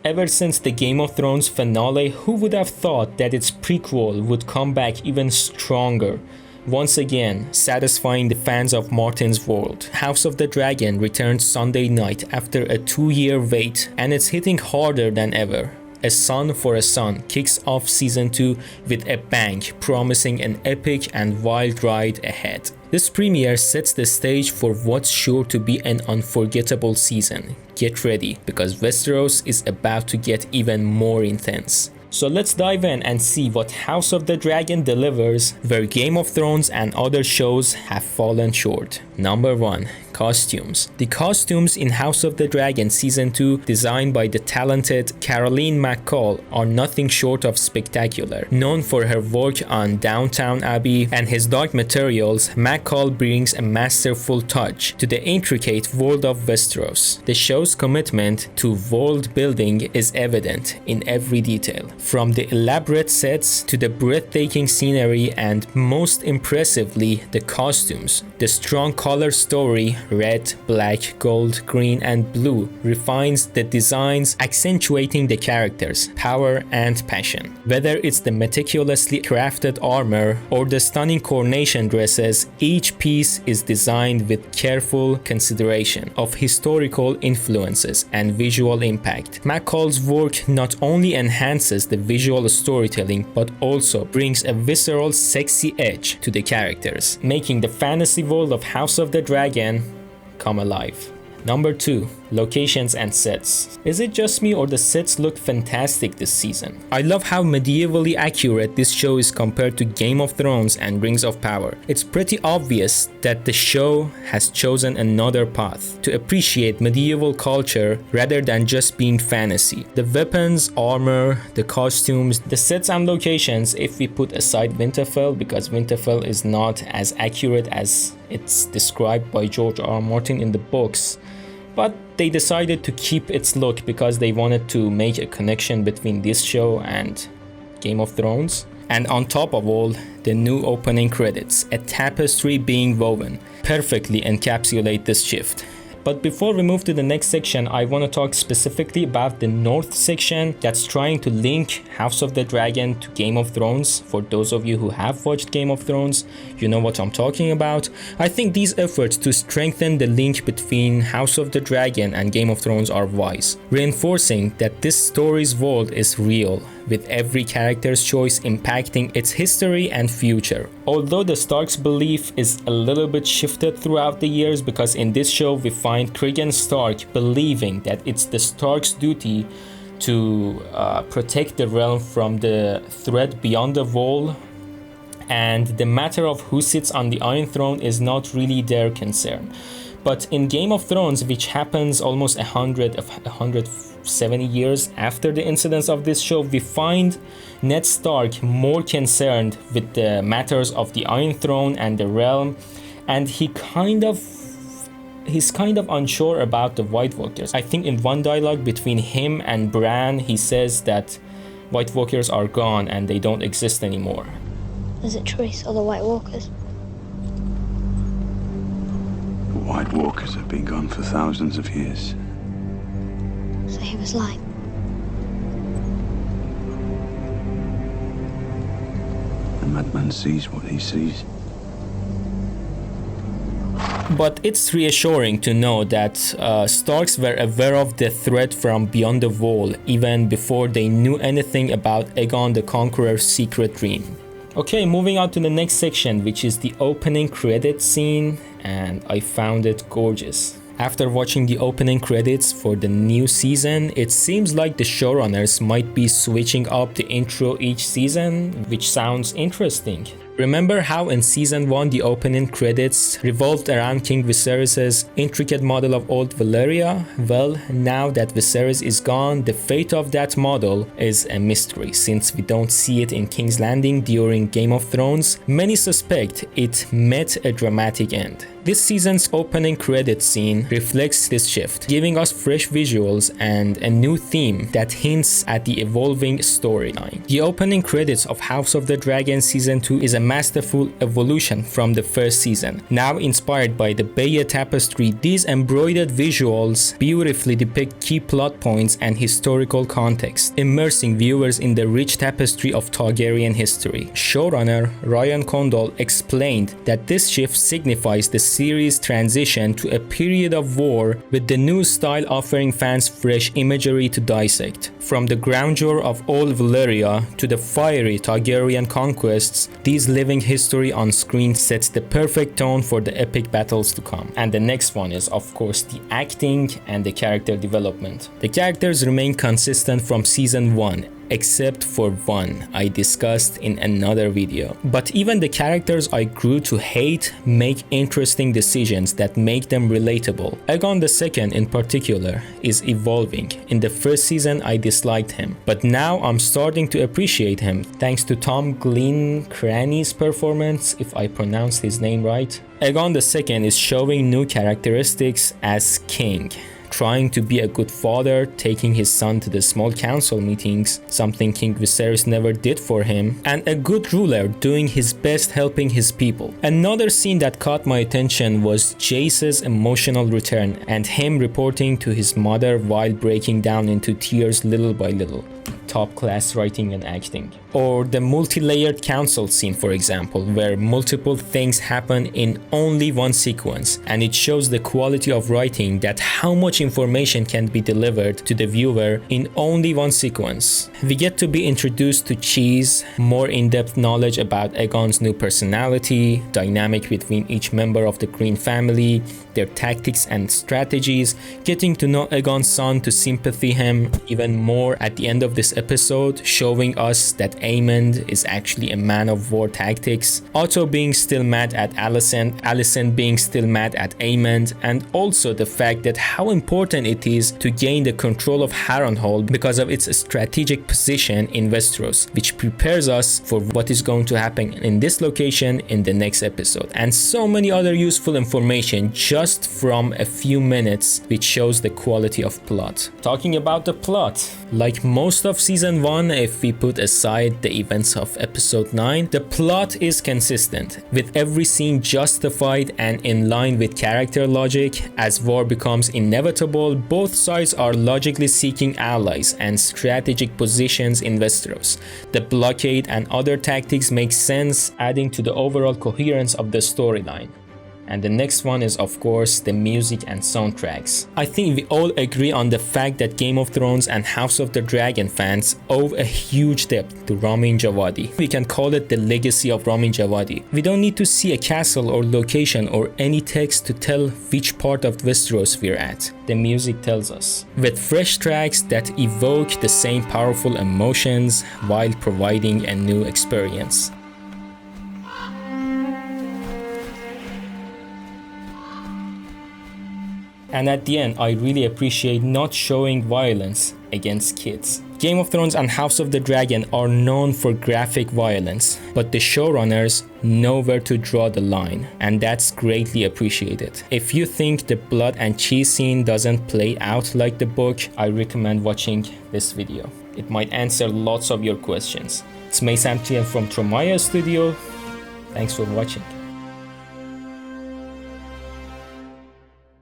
Ever since the Game of Thrones finale, who would have thought that its prequel would come back even stronger? Once again, satisfying the fans of Martin's world. House of the Dragon returns Sunday night after a 2-year wait, and it's hitting harder than ever. A Son for a Son kicks off season 2 with a bang, promising an epic and wild ride ahead. This premiere sets the stage for what's sure to be an unforgettable season. Get ready, because Westeros is about to get even more intense. So let's dive in and see what House of the Dragon delivers, where Game of Thrones and other shows have fallen short. Number 1. Costumes. The costumes in House of the Dragon Season 2, designed by the talented Caroline McCall, are nothing short of spectacular. Known for her work on Downton Abbey and his Dark Materials, McCall brings a masterful touch to the intricate world of Westeros. The show's commitment to world building is evident in every detail, from the elaborate sets to the breathtaking scenery and, most impressively, the costumes. The strong color story, red, black, gold, green, and blue, refines the designs, accentuating the characters' power and passion. Whether it's the meticulously crafted armor or the stunning coronation dresses, each piece is designed with careful consideration of historical influences and visual impact. McCall's work not only enhances the visual storytelling but also brings a visceral, sexy edge to the characters, making the fantasy world of House of the Dragon come alive. Number 2. Locations and sets. Is it just me, or the sets look fantastic this season? I love how medievally accurate this show is compared to Game of Thrones and Rings of Power. It's pretty obvious that the show has chosen another path to appreciate medieval culture rather than just being fantasy. The weapons, armor, the costumes, the sets and locations, if we put aside Winterfell, because Winterfell is not as accurate as it's described by George R. R. Martin in the books, but they decided to keep its look because they wanted to make a connection between this show and Game of Thrones. And on top of all, the new opening credits, a tapestry being woven, perfectly encapsulate this shift. But before we move to the next section, I want to talk specifically about the North section that's trying to link House of the Dragon to Game of Thrones. For those of you who have watched Game of Thrones, you know what I'm talking about. I think these efforts to strengthen the link between House of the Dragon and Game of Thrones are wise, reinforcing that this story's world is real, with every character's choice impacting its history and future. Although the Stark's belief is a little bit shifted throughout the years, because in this show we find Cregan Stark believing that it's the Stark's duty to protect the realm from the threat beyond the wall, and the matter of who sits on the Iron Throne is not really their concern. But in Game of Thrones, which happens almost 170 years after the incidents of this show, we find Ned Stark more concerned with the matters of the Iron Throne and the realm, and he's kind of unsure about the White Walkers. I think in one dialogue between him and Bran, he says that White Walkers are gone and they don't exist anymore. Is it Trace or the White Walkers? The White Walkers have been gone for thousands of years. So he was lying. The madman sees what he sees. But it's reassuring to know that Starks were aware of the threat from beyond the wall even before they knew anything about Aegon the Conqueror's secret dream. Okay, moving on to the next section, which is the opening credit scene, and I found it gorgeous. After watching the opening credits for the new season, it seems like the showrunners might be switching up the intro each season, which sounds interesting. Remember how in season 1 the opening credits revolved around King Viserys' intricate model of old Valyria? Well, now that Viserys is gone, the fate of that model is a mystery, since we don't see it in King's Landing during Game of Thrones. Many suspect it met a dramatic end. This season's opening credit scene reflects this shift, giving us fresh visuals and a new theme that hints at the evolving storyline. The opening credits of House of the Dragon Season 2 is a masterful evolution from the first season. Now inspired by the Bayer tapestry, these embroidered visuals beautifully depict key plot points and historical context, immersing viewers in the rich tapestry of Targaryen history. Showrunner Ryan Condal explained that this shift signifies the series' transition to a period of war, with the new style offering fans fresh imagery to dissect. From the grandeur of old Valyria to the fiery Targaryen conquests, these living history on screen sets the perfect tone for the epic battles to come. And the next one is, of course, the acting and the character development. The characters remain consistent from season 1, except for one I discussed in another video. But even the characters I grew to hate make interesting decisions that make them relatable. Aegon II in particular is evolving. In the first season I disliked him, but now I'm starting to appreciate him thanks to Tom Glynn-Carney's performance, if I pronounced his name right. Aegon II is showing new characteristics as king, trying to be a good father, taking his son to the small council meetings, something King Viserys never did for him, and a good ruler doing his best helping his people. Another scene that caught my attention was Jace's emotional return and him reporting to his mother while breaking down into tears little by little. Top class writing and acting. Or the multi-layered council scene, for example, where multiple things happen in only one sequence, and it shows the quality of writing, that how much information can be delivered to the viewer in only one sequence. We get to be introduced to Cheese, more in-depth knowledge about Aegon's new personality, dynamic between each member of the Green family, their tactics and strategies, getting to know Aegon's son to sympathy him even more at the end of this episode, showing us that Aemond is actually a man of war tactics, Otto being still mad at Alicent being still mad at Aemond, and also the fact that how important it is to gain the control of Harrenhal because of its strategic position in Westeros, which prepares us for what is going to happen in this location in the next episode, and so many other useful information just from a few minutes, which shows the quality of plot. Talking about the plot, like most of season 1, if we put aside the events of episode 9, the plot is consistent, with every scene justified and in line with character logic. As war becomes inevitable, both sides are logically seeking allies and strategic positions in Westeros. The blockade and other tactics make sense, adding to the overall coherence of the storyline. And the next one is, of course, the music and soundtracks. I think we all agree on the fact that Game of Thrones and House of the Dragon fans owe a huge debt to Ramin Djawadi. We can call it the legacy of Ramin Djawadi. We don't need to see a castle or location or any text to tell which part of Westeros we're at. The music tells us, with fresh tracks that evoke the same powerful emotions while providing a new experience. And at the end, I really appreciate not showing violence against kids. Game of Thrones and House of the Dragon are known for graphic violence, but the showrunners know where to draw the line, and that's greatly appreciated. If you think the blood and cheese scene doesn't play out like the book, I recommend watching this video. It might answer lots of your questions. It's Mason from Tromaya Studio. Thanks for watching.